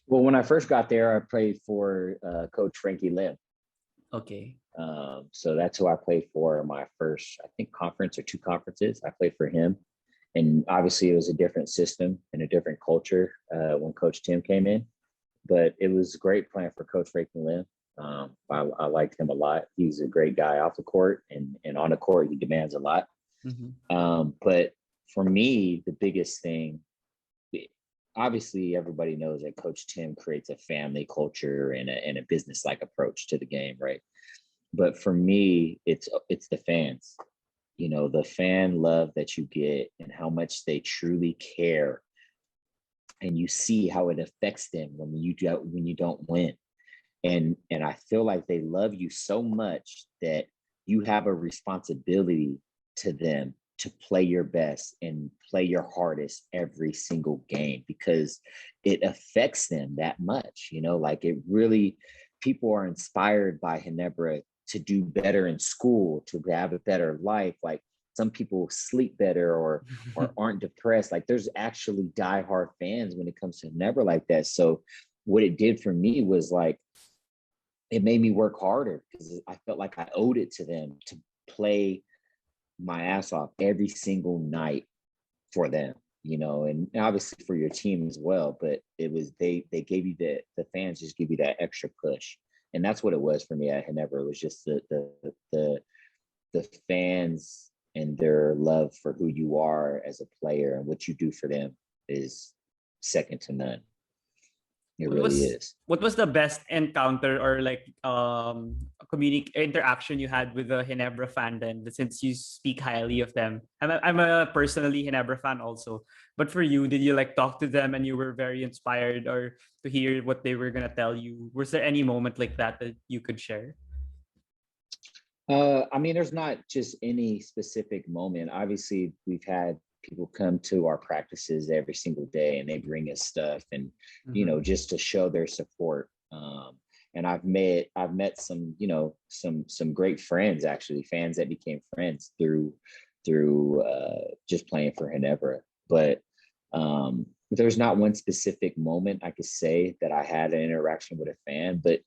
Well, when I first got there, I played for Coach Frankie Lim. Okay. So that's who I played for my first, I think, conference or two conferences. I played for him. And obviously, it was a different system and a different culture when Coach Tim came in. But it was great playing for Coach Frankie Lim. I liked him a lot. He's a great guy off the court, and on the court, he demands a lot. Mm-hmm. But for me, the biggest thing, obviously, everybody knows that Coach Tim creates a family culture and a business like approach to the game, right? But for me, it's the fans. You know, the fan love that you get and how much they truly care, and you see how it affects them when you don't win. And I feel like they love you so much that you have a responsibility to them to play your best and play your hardest every single game, because it affects them that much. You know, like it really, people are inspired by Ginebra to do better in school, to have a better life. Like some people sleep better or aren't depressed. Like there's actually diehard fans when it comes to Ginebra like that. So what it did for me was like, it made me work harder because I felt like I owed it to them to play my ass off every single night for them, you know, and obviously for your team as well. But it was they gave you the fans just give you that extra push, and that's what it was for me at Ginebra. It was just the fans and their love for who you are as a player and what you do for them is second to none. It What really was is. what was the best encounter or like interaction you had with the Ginebra fan then, since you speak highly of them? I'm a personally Ginebra fan also. But for you, did you like talk to them and you were very inspired or to hear what they were gonna tell you? Was there any moment like that that you could share? I mean, there's not just any specific moment. Obviously, we've had people come to our practices every single day and they bring us stuff and, you Mm-hmm. know, just to show their support. And I've met some, you know, some great friends, actually fans that became friends through just playing for Ginebra. But there's not one specific moment I could say that I had an interaction with a fan, but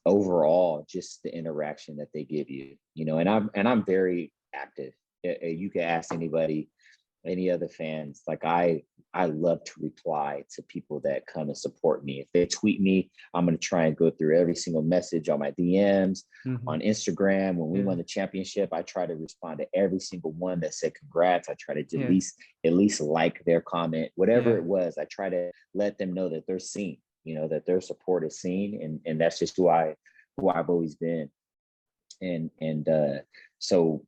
overall just the interaction that they give you, you know. And I'm very active. You can ask anybody, any other fans, like I love to reply to people that come and support me. If they tweet me, I'm going to try and go through every single message on my DMs Mm-hmm. on Instagram. When we Yeah. won the championship, I try to respond to every single one that said congrats. I try to Yeah. at least like their comment, whatever Yeah. it was. I try to let them know that they're seen, you know, that their support is seen. And that's just who I've always been. And so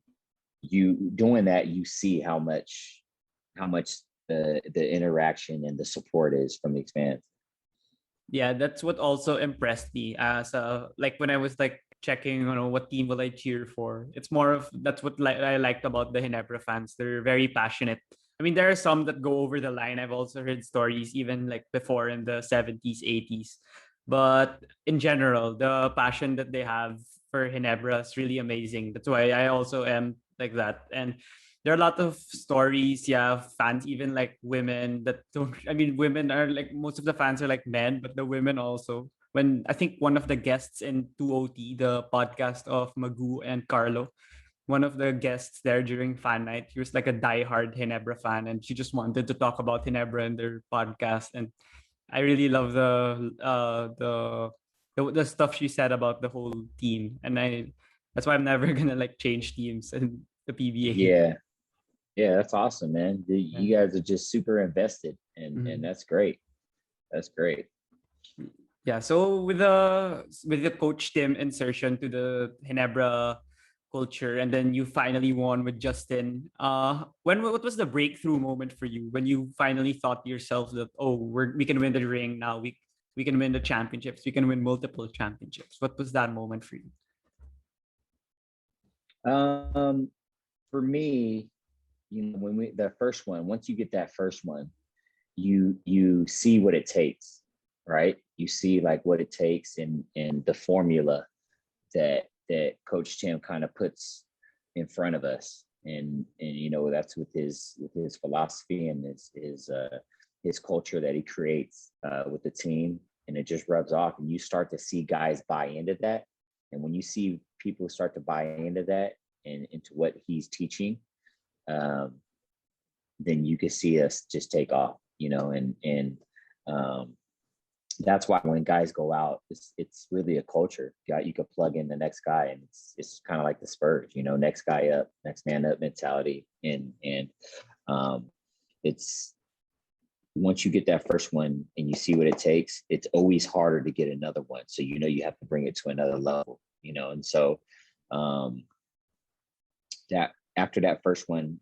you doing that, you see how much the interaction and the support is from these fans. Yeah, that's what also impressed me as like when I was like checking, what team will I cheer for. It's more of that's what I liked about the Ginebra fans. They're very passionate. I mean, there are some that go over the line. I've also heard stories even like before in the 70s, 80s. But in general, the passion that they have for Ginebra is really amazing. That's why I also am like that. And there are a lot of stories, yeah, fans, even like women that don't, I mean, women are like, most of the fans are like men, but the women also. When I think one of the guests in 2OT, the podcast of Magoo and Carlo, one of the guests there during fan night, he was like a diehard Ginebra fan, and she just wanted to talk about Ginebra in their podcast. And I really love the stuff she said about the whole team, and I that's why I'm never gonna like change teams in the PBA. Yeah, yeah, that's awesome, man. Yeah. You guys are just super invested, and Mhm. that's great. That's great. Yeah. So with the coach Tim insertion to the Ginebra culture, and then you finally won with Justin. When what was the breakthrough moment for you when you finally thought to yourself that, oh, we can win the ring now, we can win the championships, we can win multiple championships. What was that moment for you? Um, for me, you know, when we the first one, once you get that first one, you see what it takes, right? You see like what it takes and the formula that Coach Tim kind of puts in front of us, and you know that's with his philosophy and his culture that he creates with the team. and it just rubs off, and you start to see guys buy into that. And when you see people start to buy into that and into what he's teaching, then you can see us just take off, and that's why when guys go out, it's really a culture. You could plug in the next guy, and it's kind of like the Spurs, next guy up, next man up mentality, and it's once you get that first one and you see what it takes, it's always harder to get another one. So you have to bring it to another level, and so that after that first one,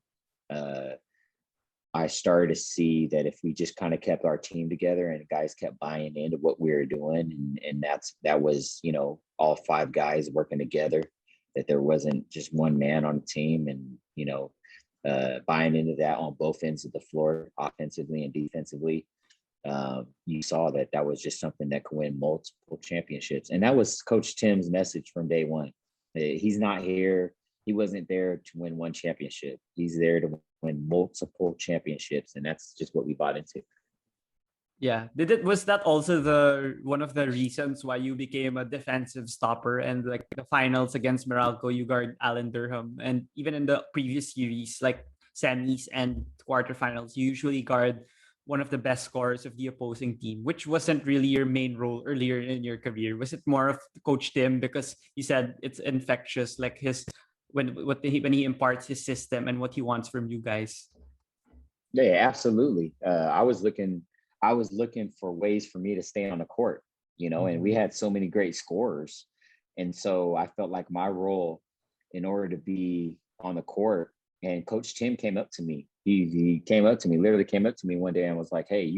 I started to see that if we just kind of kept our team together and guys kept buying into what we were doing, and that was, all 5 guys working together, that there wasn't just one man on the team, and, buying into that on both ends of the floor, offensively and defensively. You saw that was just something that could win multiple championships. And that was Coach Tim's message from day one. He's not here. He wasn't there to win one championship. He's there to win multiple championships. And that's just what we bought into. Yeah. Was that also one of the reasons why you became a defensive stopper, and like the finals against Meralco, you guard Alan Durham, and even in the previous series, like semis and quarterfinals, you usually guard one of the best scorers of the opposing team, which wasn't really your main role earlier in your career. Was it more of Coach Tim, because you said it's infectious, like when he imparts his system and what he wants from you guys? Yeah, absolutely. I was looking for ways for me to stay on the court, and we had so many great scorers. And so I felt like my role in order to be on the court, and Coach Tim came up to me. He literally came up to me one day and was like, hey,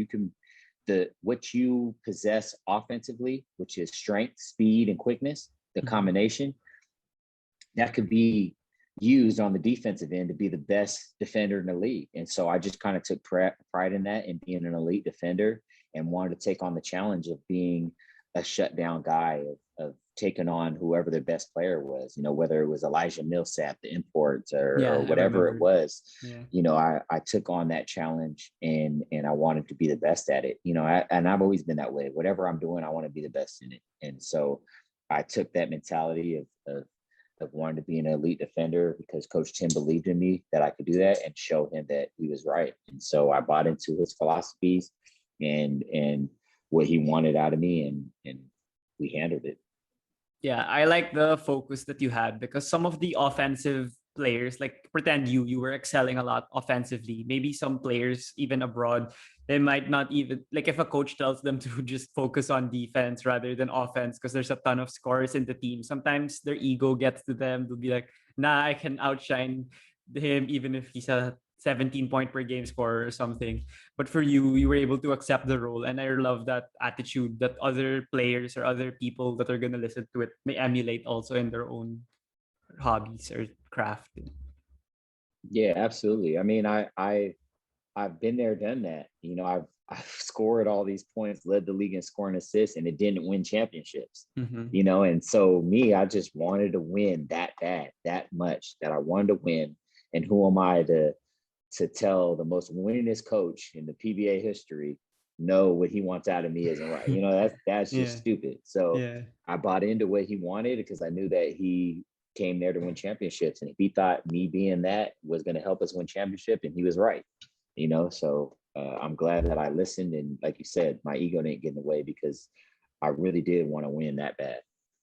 what you possess offensively, which is strength, speed, and quickness, the combination, that could be used on the defensive end to be the best defender in the league. And so I just kind of took pride in that, and being an elite defender, and wanted to take on the challenge of being a shutdown guy, of taking on whoever the best player was, whether it was Elijah Millsap, the imports, or whatever it was. Yeah. I took on that challenge, and I wanted to be the best at it, and I've always been that way. Whatever I'm doing, I want to be the best in it. And so I took that mentality of wanting to be an elite defender, because Coach Tim believed in me that I could do that, and show him that he was right. And so I bought into his philosophies and what he wanted out of me, and we handled it. Yeah, I like the focus that you had, because some of the offensive players, like pretend you were excelling a lot offensively. Maybe some players, even abroad, they might not even, like if a coach tells them to just focus on defense rather than offense because there's a ton of scores in the team, sometimes their ego gets to them. They'll be like, nah, I can outshine him even if he's a 17 point per game scorer or something. But for you, you were able to accept the role. And I love that attitude that other players or other people that are going to listen to it may emulate also in their own hobbies or craft. Yeah, absolutely. I mean, I've been there, done that. I've scored all these points, led the league in scoring assists, and it didn't win championships. And so I just wanted to win that bad, that much, that I wanted to win. And who am I to tell the most winningest coach in the PBA history, no, what he wants out of me isn't right? That's just stupid. So I bought into what he wanted, because I knew that he came there to win championships, and if he thought me being that was going to help us win championship, and he was right. So I'm glad that I listened, and like you said, my ego didn't get in the way, because I really did want to win that bad.